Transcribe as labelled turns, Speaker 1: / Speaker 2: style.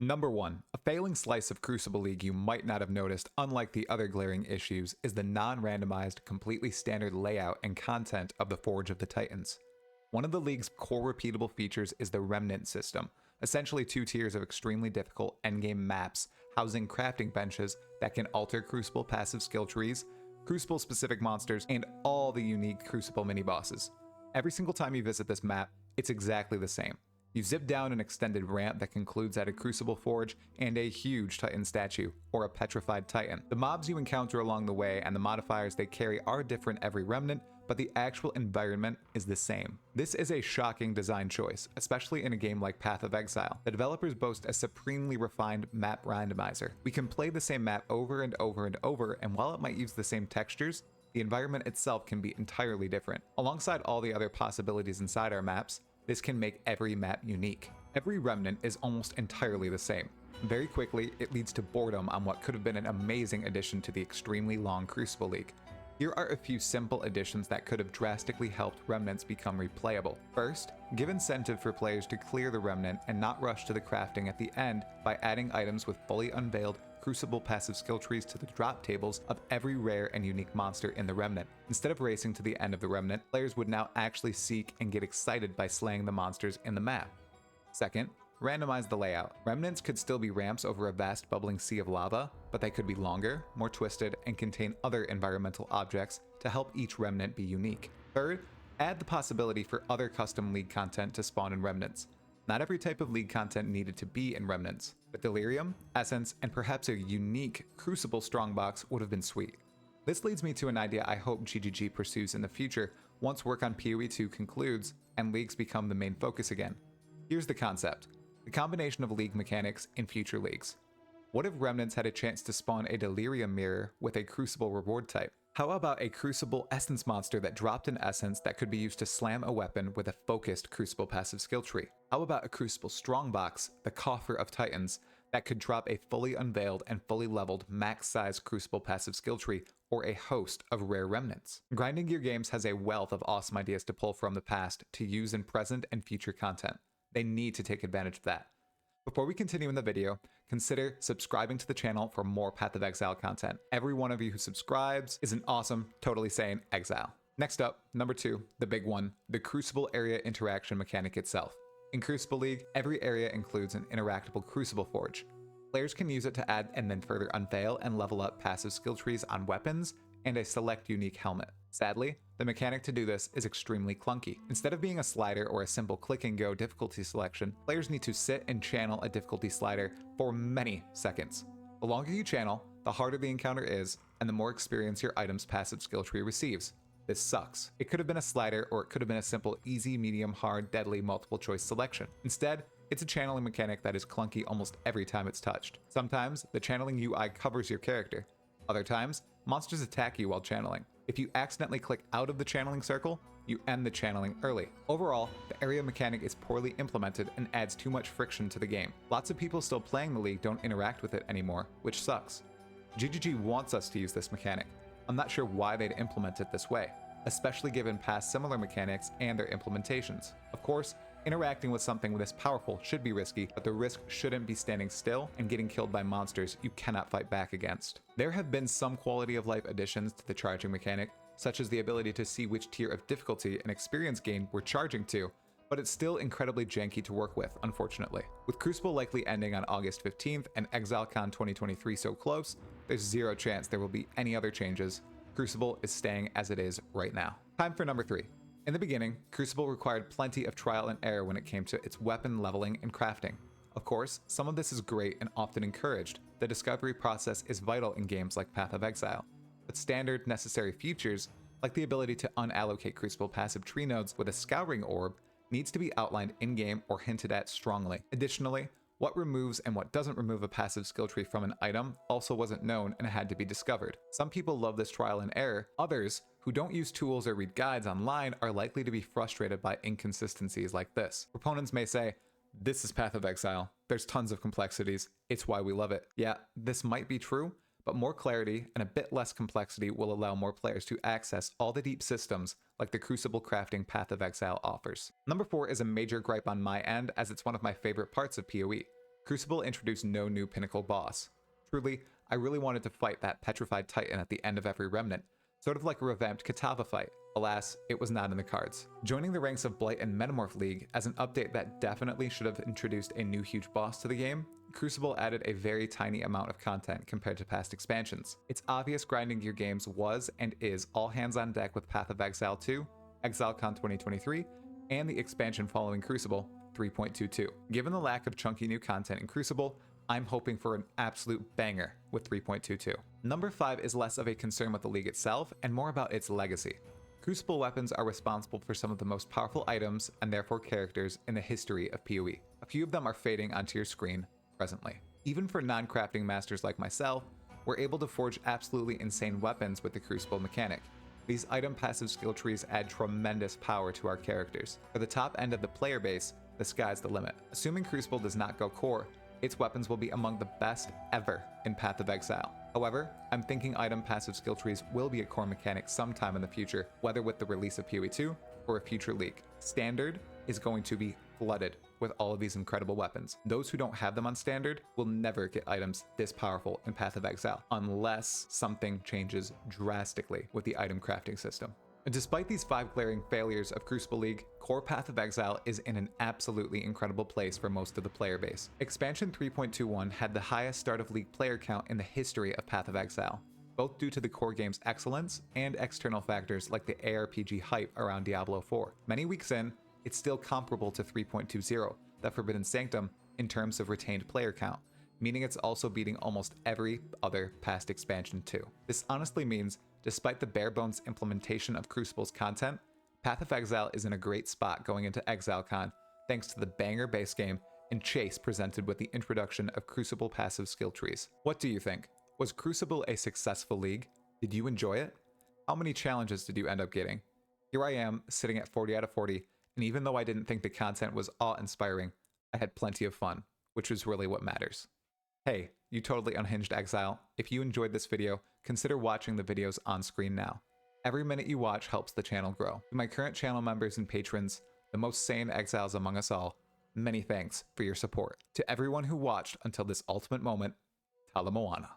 Speaker 1: Number 1. A failing slice of Crucible League you might not have noticed, unlike the other glaring issues, is the non-randomized, completely standard layout and content of the Forge of the Titans. One of the League's core repeatable features is the Remnant system, essentially 2 tiers of extremely difficult endgame maps housing crafting benches that can alter Crucible passive skill trees, Crucible-specific monsters, and all the unique Crucible mini-bosses. Every single time you visit this map, it's exactly the same. You zip down an extended ramp that concludes at a Crucible Forge and a huge Titan statue, or a petrified Titan. The mobs you encounter along the way and the modifiers they carry are different every Remnant, but the actual environment is the same. This is a shocking design choice, especially in a game like Path of Exile. The developers boast a supremely refined map randomizer. We can play the same map over and over and over, and while it might use the same textures, the environment itself can be entirely different. Alongside all the other possibilities inside our maps, this can make every map unique. Every Remnant is almost entirely the same. Very quickly, it leads to boredom on what could have been an amazing addition to the extremely long Crucible League. Here are a few simple additions that could have drastically helped Remnants become replayable. First, give incentive for players to clear the Remnant and not rush to the crafting at the end by adding items with fully unveiled Crucible passive skill trees to the drop tables of every rare and unique monster in the Remnant. Instead of racing to the end of the Remnant, players would now actually seek and get excited by slaying the monsters in the map. Second, randomize the layout. Remnants could still be ramps over a vast bubbling sea of lava, but they could be longer, more twisted, and contain other environmental objects to help each Remnant be unique. Third, add the possibility for other custom League content to spawn in Remnants. Not every type of League content needed to be in Remnants, but Delirium, Essence, and perhaps a unique Crucible Strongbox would have been sweet. This leads me to an idea I hope GGG pursues in the future once work on PoE 2 concludes and Leagues become the main focus again. Here's the concept: the combination of League mechanics in future Leagues. What if Remnants had a chance to spawn a Delirium mirror with a Crucible reward type? How about a Crucible Essence monster that dropped an Essence that could be used to slam a weapon with a focused Crucible passive skill tree? How about a Crucible Strongbox, the Coffer of Titans, that could drop a fully unveiled and fully leveled max-size Crucible passive skill tree, or a host of rare Remnants? Grinding Gear Games has a wealth of awesome ideas to pull from the past to use in present and future content. They need to take advantage of that. Before we continue in the video, consider subscribing to the channel for more Path of Exile content. Every one of you who subscribes is an awesome, totally sane exile. Next up, number 2, the big one, the Crucible area interaction mechanic itself. In Crucible League, every area includes an interactable Crucible Forge. Players can use it to add and then further unveil and level up passive skill trees on weapons and a select unique helmet. Sadly, the mechanic to do this is extremely clunky. Instead of being a slider or a simple click and go difficulty selection, players need to sit and channel a difficulty slider for many seconds. The longer you channel, the harder the encounter is, and the more experience your item's passive skill tree receives. This sucks. It could have been a slider, or it could have been a simple easy, medium, hard, deadly multiple choice selection. Instead, it's a channeling mechanic that is clunky almost every time it's touched. Sometimes, the channeling UI covers your character. Other times, monsters attack you while channeling. If you accidentally click out of the channeling circle, you end the channeling early. Overall, the area mechanic is poorly implemented and adds too much friction to the game. Lots of people still playing the League don't interact with it anymore, which sucks. GGG wants us to use this mechanic. I'm not sure why they'd implement it this way, especially given past similar mechanics and their implementations. Of course, interacting with something this powerful should be risky, but the risk shouldn't be standing still and getting killed by monsters you cannot fight back against. There have been some quality of life additions to the charging mechanic, such as the ability to see which tier of difficulty and experience gain we're charging to, but it's still incredibly janky to work with, unfortunately. With Crucible likely ending on August 15th and Exilecon 2023 so close, there's zero chance there will be any other changes. Crucible is staying as it is right now. Time for number 3. In the beginning, Crucible required plenty of trial and error when it came to its weapon leveling and crafting. Of course, some of this is great and often encouraged. The discovery process is vital in games like Path of Exile. But standard, necessary features, like the ability to unallocate Crucible passive tree nodes with a Scouring Orb, needs to be outlined in-game or hinted at strongly. Additionally, what removes and what doesn't remove a passive skill tree from an item also wasn't known and had to be discovered. Some people love this trial and error. Others, who don't use tools or read guides online, are likely to be frustrated by inconsistencies like this. Proponents may say, "This is Path of Exile. There's tons of complexities. It's why we love it." Yeah, this might be true, but more clarity and a bit less complexity will allow more players to access all the deep systems like the Crucible crafting Path of Exile offers. Number 4 is a major gripe on my end, as it's one of my favorite parts of PoE. Crucible introduced no new Pinnacle Boss. Truly, I really wanted to fight that petrified titan at the end of every remnant, sort of like a revamped Katava fight. Alas, it was not in the cards. Joining the ranks of Blight and Metamorph League as an update that definitely should have introduced a new huge boss to the game, Crucible added a very tiny amount of content compared to past expansions. It's obvious grinding gear games was and is all hands on deck with Path of Exile 2, Exilecon 2023, and the expansion following Crucible 3.22. Given the lack of chunky new content in Crucible, I'm hoping for an absolute banger with 3.22. Number 5 is less of a concern with the league itself and more about its legacy. Crucible weapons are responsible for some of the most powerful items and therefore characters in the history of PoE. A few of them are fading onto your screen presently. Even for non-crafting masters like myself, we're able to forge absolutely insane weapons with the Crucible mechanic. These item passive skill trees add tremendous power to our characters. For the top end of the player base, the sky's the limit. Assuming Crucible does not go core, its weapons will be among the best ever in Path of Exile. However, I'm thinking item passive skill trees will be a core mechanic sometime in the future, whether with the release of PoE 2 or a future league. Standard is going to be flooded with all of these incredible weapons. Those who don't have them on Standard will never get items this powerful in Path of Exile, unless something changes drastically with the item crafting system. Despite these 5 glaring failures of Crucible League, core Path of Exile is in an absolutely incredible place for most of the player base. Expansion 3.21 had the highest start of league player count in the history of Path of Exile, both due to the core game's excellence and external factors like the ARPG hype around Diablo 4. Many weeks in, it's still comparable to 3.20, the Forbidden Sanctum, in terms of retained player count, meaning it's also beating almost every other past expansion too. This honestly means, despite the bare bones implementation of Crucible's content, Path of Exile is in a great spot going into Exilecon thanks to the banger base game and chase presented with the introduction of Crucible passive skill trees. What do you think? Was Crucible a successful league? Did you enjoy it? How many challenges did you end up getting? Here I am, sitting at 40 out of 40, and even though I didn't think the content was awe-inspiring, I had plenty of fun, which is really what matters. Hey, you totally unhinged exile. If you enjoyed this video, consider watching the videos on screen now. Every minute you watch helps the channel grow. To my current channel members and patrons, the most sane exiles among us all, many thanks for your support. To everyone who watched until this ultimate moment, Tala Moana.